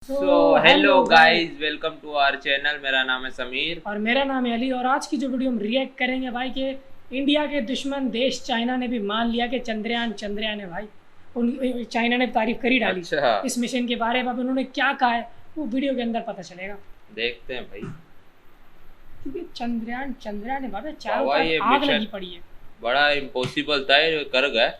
Hello guys, welcome to our channel. मेरा नाम है समीर और मेरा नाम है अली। और आज की जो वीडियो हम रिएक्ट करेंगे भाई कि इंडिया के दुश्मन देश चाइना ने भी मान लिया कि चंद्रयान है भाई। उन चाइना ने तारीफ करी डाली इस मिशन के बारे में। अब उन्होंने क्या कहा है वो वीडियो के अंदर पता चलेगा, देखते हैं भाई। क्योंकि चंद्रयान है भाई, चारों तरफ आग लगी पड़ी है। बड़ा इम्पॉसिबल था, ये कर गए।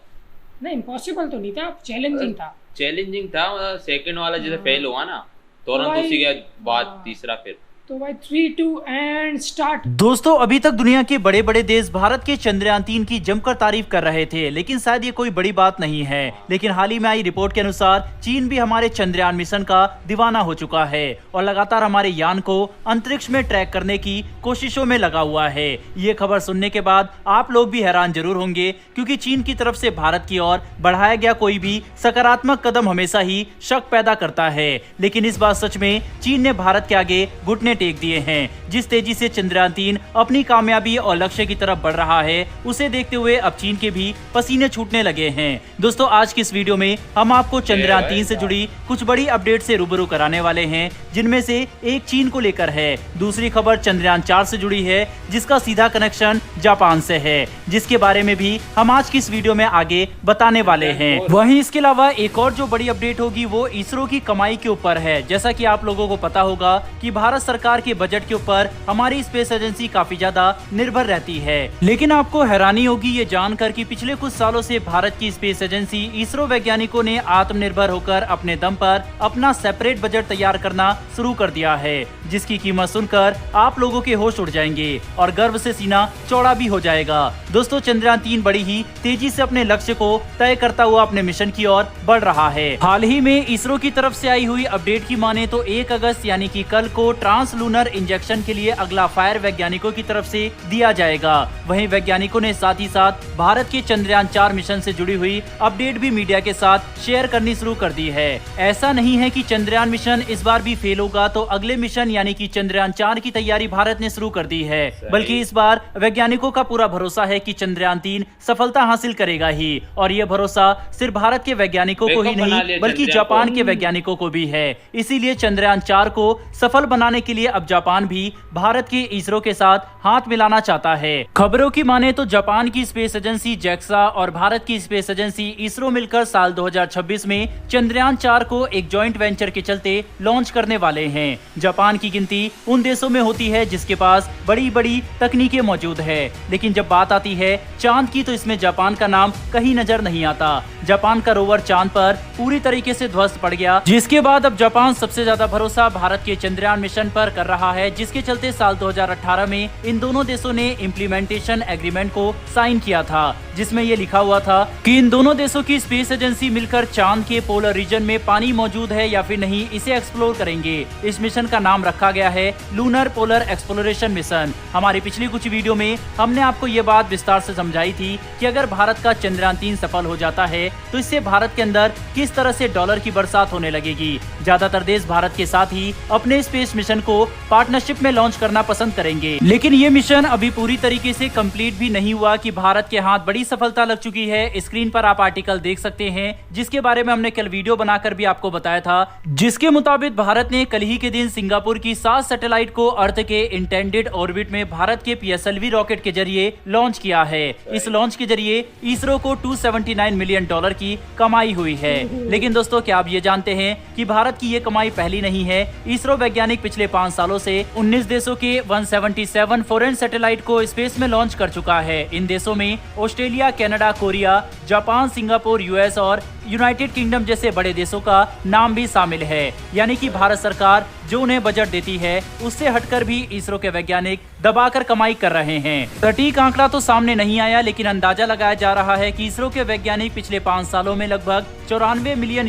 नहीं, इम्पॉसिबल तो नहीं था, चैलेंजिंग था। चैलेंजिंग था, मतलब सेकंड वाला जैसे फेल हुआ ना, तुरंत उसी के बाद तीसरा फिर। तो भाई 3, 2 एंड स्टार्ट। दोस्तों, अभी तक दुनिया के बड़े बड़े देश भारत के चंद्रयान 3 की जमकर तारीफ कर रहे थे, लेकिन शायद ये कोई बड़ी बात नहीं है। लेकिन हाल ही में आई रिपोर्ट के अनुसार चीन भी हमारे चंद्रयान मिशन का दीवाना हो चुका है और लगातार हमारे यान को अंतरिक्ष में ट्रैक करने की कोशिशों में लगा हुआ है। ये खबर सुनने के बाद आप लोग भी हैरान जरूर होंगे, क्योंकि चीन की तरफ से भारत की ओर बढ़ाया गया कोई भी सकारात्मक कदम हमेशा ही शक पैदा करता है। लेकिन इस बार सच में चीन ने भारत के आगे घुटने टेक दिए हैं। जिस तेजी से चंद्रयान 3 अपनी कामयाबी और लक्ष्य की तरफ बढ़ रहा है, उसे देखते हुए अब चीन के भी पसीने छूटने लगे हैं। दोस्तों, आज की इस वीडियो में हम आपको चंद्रयान 3 से जुड़ी कुछ बड़ी अपडेट से रूबरू कराने वाले हैं, जिनमें से एक चीन को लेकर है, दूसरी खबर चंद्रयान 4 से जुड़ी है, जिसका सीधा कनेक्शन जापान से है, जिसके बारे में भी हम आज की इस वीडियो में आगे बताने वाले हैं। वहीं इसके अलावा एक और जो बड़ी अपडेट होगी वो इसरो की कमाई के ऊपर है। जैसा कि आप लोगों को पता होगा कि भारत सरकार के बजट के ऊपर हमारी स्पेस एजेंसी काफी ज्यादा निर्भर रहती है। लेकिन आपको हैरानी होगी ये जानकर कि पिछले कुछ सालों से भारत की स्पेस एजेंसी इसरो वैज्ञानिकों ने आत्मनिर्भर होकर अपने दम पर अपना सेपरेट बजट तैयार करना शुरू कर दिया है, जिसकी कीमत सुनकर आप लोगों के होश उड़ जाएंगे और गर्व से सीना चौड़ा भी हो जाएगा। दोस्तों, चंद्रयान 3 बड़ी ही तेजी से अपने लक्ष्य को तय करता हुआ अपने मिशन की ओर बढ़ रहा है। हाल ही में इसरो की तरफ से आई हुई अपडेट की माने तो 1 अगस्त यानी कि कल को ट्रांसलूनर इंजेक्शन के लिए अगला फायर वैज्ञानिकों की तरफ से दिया जाएगा। वहीं वैज्ञानिकों ने साथ ही साथ भारत के चंद्रयान 4 मिशन से जुड़ी हुई अपडेट भी मीडिया के साथ शेयर करनी शुरू कर दी है। ऐसा नहीं है कि चंद्रयान मिशन इस बार भी फेल होगा तो अगले मिशन यानी कि चंद्रयान 4 की तैयारी भारत ने शुरू कर दी है, बल्कि इस बार वैज्ञानिकों का पूरा भरोसा है कि चंद्रयान 3 सफलता हासिल करेगा ही। और ये भरोसा सिर्फ भारत के वैज्ञानिकों को ही नहीं बल्कि जापान के वैज्ञानिकों को भी है। इसीलिए चंद्रयान 4 को सफल बनाने के लिए अब जापान भी भारत के इसरो के साथ हाथ मिलाना चाहता है। खबरों की माने तो जापान की स्पेस एजेंसी जैक्सा और भारत की स्पेस एजेंसी इसरो मिलकर साल 2026 में चंद्रयान 4 को एक जॉइंट वेंचर के चलते लॉन्च करने वाले हैं। जापान की गिनती उन देशों में होती है जिसके पास बड़ी बड़ी तकनीकें मौजूद है, लेकिन जब बात आती है चांद की तो इसमें जापान का नाम कहीं नजर नहीं आता। जापान का रोवर चांद पर पूरी तरीके से ध्वस्त पड़ गया, जिसके बाद अब जापान सबसे ज्यादा भरोसा भारत के चंद्रयान मिशन पर कर रहा है, जिसके चलते साल 2018 में इन दोनों देशों ने इम्प्लीमेंटेशन एग्रीमेंट को साइन किया था, जिसमें ये लिखा हुआ था कि इन दोनों देशों की स्पेस एजेंसी मिलकर चांद के पोलर रीजन में पानी मौजूद है या फिर नहीं, इसे एक्सप्लोर करेंगे। इस मिशन का नाम रखा गया है लूनर पोलर एक्सप्लोरेशन मिशन। हमारी पिछली कुछ वीडियो में हमने आपको ये बात विस्तार से समझाई थी कि अगर भारत का चंद्रयान 3 सफल हो जाता है तो इससे भारत के अंदर किस तरह से डॉलर की बरसात होने लगेगी। ज्यादातर देश भारत के साथ ही अपने स्पेस मिशन को पार्टनरशिप में लॉन्च करना पसंद करेंगे। लेकिन ये मिशन अभी पूरी तरीके से कंप्लीट भी नहीं हुआ कि भारत के हाथ बड़ी सफलता लग चुकी है। स्क्रीन पर आप आर्टिकल देख सकते हैं, जिसके बारे में हमने कल वीडियो बनाकर भी आपको बताया था, जिसके मुताबिक भारत ने कल ही के दिन सिंगापुर की 7 सैटेलाइट को अर्थ के इंटेंडेड ऑर्बिट में भारत के PSLV रॉकेट के जरिए लॉन्च किया है। इस लॉन्च के जरिए इसरो को $279 मिलियन की कमाई हुई है। लेकिन दोस्तों, क्या आप ये जानते हैं कि भारत की ये कमाई पहली नहीं है। इसरो वैज्ञानिक पिछले 5 सालों से 19 देशों के 177 फॉरेन सैटेलाइट को स्पेस में लॉन्च कर चुका है। इन देशों में Australia, Canada, Korea, Japan, Singapore, US और यूनाइटेड किंगडम जैसे बड़े देशों का नाम भी शामिल है। यानी कि भारत सरकार जो उन्हें बजट देती है उससे हटकर भी इसरो के वैज्ञानिक दबाकर कमाई कर रहे हैं। सटीक आंकड़ा तो सामने नहीं आया, लेकिन अंदाजा लगाया जा रहा है कि इसरो के वैज्ञानिक पिछले 5 सालों में लगभग $94 मिलियन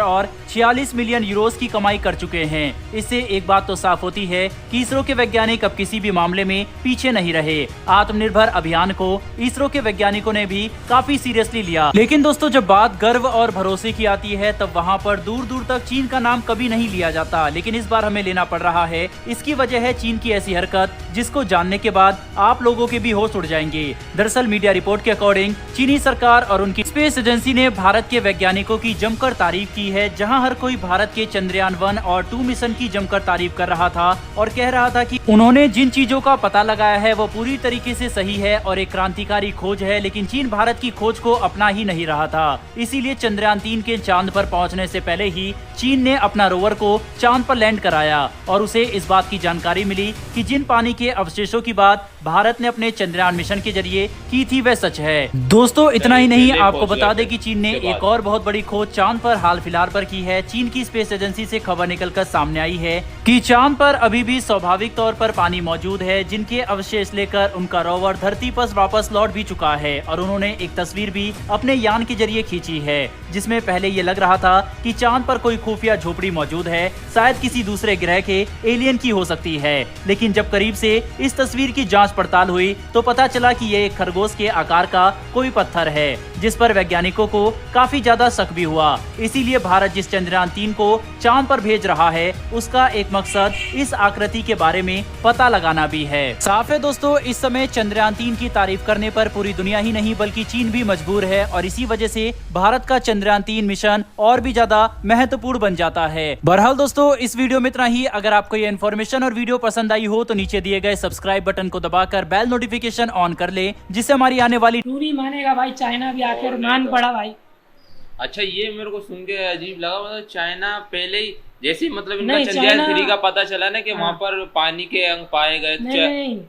और 46 मिलियन यूरोस की कमाई कर चुके हैं। इससे एक बात तो साफ होती है कि इसरो के वैज्ञानिक अब किसी भी मामले में पीछे नहीं रहे। आत्मनिर्भर अभियान को इसरो के वैज्ञानिकों ने भी काफी सीरियसली लिया। लेकिन दोस्तों, जब बात गर्व और भरोसे की आती है तब वहाँ पर दूर दूर तक चीन का नाम कभी नहीं लिया जाता। लेकिन इस बार हमें लेना पड़ रहा है, इसकी वजह है चीन की ऐसी हरकत जिसको जानने के बाद आप लोगों के भी होश उड़ जाएंगे। दरअसल मीडिया रिपोर्ट के अकॉर्डिंग चीनी सरकार और उनकी स्पेस एजेंसी ने भारत के वैज्ञानिकों की जमकर तारीफ की है। जहां हर कोई भारत के चंद्रयान 1 और 2 मिशन की जमकर तारीफ कर रहा था और कह रहा था कि उन्होंने जिन चीजों का पता लगाया है वो पूरी तरीके से सही है और एक क्रांतिकारी खोज है, लेकिन चीन भारत की खोज को अपना ही नहीं रहा था। इसीलिए चंद्रयान 3 के चांद पर पहुंचने से पहले ही चीन ने अपना रोवर को चांद पर लैंड कराया और उसे इस बात की जानकारी मिली कि जिन पानी के अवशेषों की बात भारत ने अपने चंद्रयान मिशन के जरिए की थी वह सच है। दोस्तों इतना ही नहीं, आपको बता दें कि चीन ने एक और बहुत बड़ी खोज चांद पर हाल फिलहाल पर की है। चीन की स्पेस एजेंसी से खबर निकलकर सामने आई है कि चांद पर अभी भी स्वाभाविक तौर पर पानी मौजूद है, जिनके अवशेष लेकर उनका रोवर धरती पर वापस लौट भी चुका है और उन्होंने एक तस्वीर भी अपने यान के जरिए खींची है, जिसमें पहले ये लग रहा था कि चांद पर कोई खुफिया झोपड़ी मौजूद है, शायद किसी दूसरे ग्रह के एलियन की हो सकती है। लेकिन जब करीब से इस तस्वीर की जांच पड़ताल हुई तो पता चला कि ये एक खरगोश के आकार का कोई पत्थर है, जिस पर वैज्ञानिकों को काफी ज्यादा शक भी हुआ। इसीलिए भारत जिस चंद्रयान 3 को चांद पर भेज रहा है उसका एक मकसद इस आकृति के बारे में पता लगाना भी है। साफ है दोस्तों, इस समय चंद्रयान 3 की तारीफ करने पर पूरी दुनिया ही नहीं बल्कि चीन भी मजबूर है और इसी वजह से भारत का चंद्रयान 3 मिशन और भी ज्यादा महत्वपूर्ण बन जाता है। बहरहाल दोस्तों, इस वीडियो में इतना ही। अगर आपको ये इन्फॉर्मेशन और वीडियो पसंद आई हो तो नीचे दिए गए सब्सक्राइब बटन को दबाकर बेल नोटिफिकेशन ऑन कर ले, जिससे हमारी आने वाली नहीं मानेगा भाई, चाइना भी आखिर मान पड़ा भाई। अच्छा, ये मेरे को सुन के अजीब लगा, मतलब चाइना पहले ही जैसे मतलब इनका चंद्रयान 3 का पता चला ना कि वहाँ पर पानी के अंग पाए गए,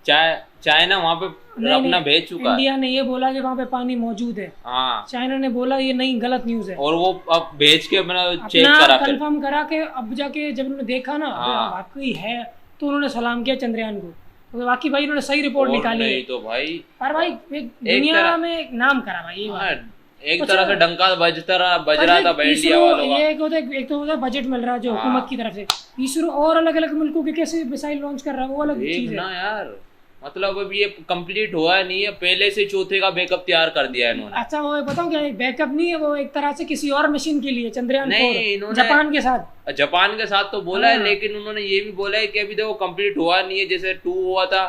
चाइना वहाँ पे अपना भेज चुका है। इंडिया ने ये बोला कि वहाँ पे पानी मौजूद है, हाँ। चाइना ने बोला ये नहीं, गलत न्यूज है, और वो अब भेज के अपना चेक करा, कंफर्म करा के अब जाके जब उन्होंने देखा ना वाकई है तो उन्होंने सलाम किया चंद्रयान को। तो बाकी भाई उन्होंने सही रिपोर्ट निकाली है तो भाई, पर भाई दुनिया में एक नाम करा भाई, एक तरह से डंका बज रहा था इंडिया वालों का। एक तो होता है बजट मिल रहा है जो हुकूमत की तरफ से, इसरो और अलग अलग मुल्कों के कैसे मिसाइल लॉन्च कर रहा है वो अलग चीज है ना यार। मतलब अब ये कंप्लीट हुआ नहीं है, पहले से चौथे का बैकअप तैयार कर दिया है इन्होंने। अच्छा, वो बताऊं क्या, बैकअप नहीं है, वो एक तरह से किसी और मिशन के लिए चंद्रयान 4 जापान के साथ तो बोला है, लेकिन उन्होंने ये भी बोला है कि अभी देखो कंप्लीट हुआ नहीं है, जैसे 2 हुआ था,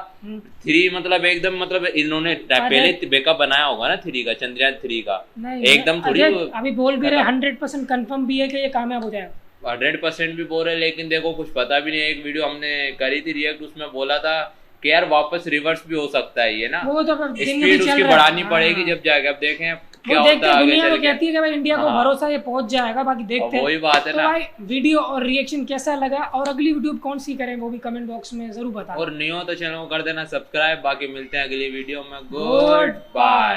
3 मतलब एकदम मतलब इन्होंने पहले बैकअप बनाया होगा ना 3 का, चंद्रयान 3 का एकदम थोड़ी अभी बोल भी रहे 100% कंफर्म भी है कि ये कामयाब हो जाएगा, 100% भी बोल रहे, लेकिन देखो कुछ पता भी नहीं। एक वीडियो हमने करी थी रिएक्ट, उसमें बोला था कि यार वापस रिवर्स भी हो सकता है ये ना, वो तो स्पीड उसकी बढ़ानी पड़ेगी जब जाके। अब देखें क्या होता है आगे चल के। कहती है कि भाई इंडिया को भरोसा ये पहुंच जाएगा, बाकी देखते हैं। वही बात है ना। तो भाई वीडियो और रिएक्शन कैसा लगा और अगली वीडियो कौन सी करें वो भी कमेंट बॉक्स में जरूर बताओ, और नहीं हो तो चैनल को कर देना सब्सक्राइब। बाकी मिलते हैं अगली वीडियो में, गुड बाय।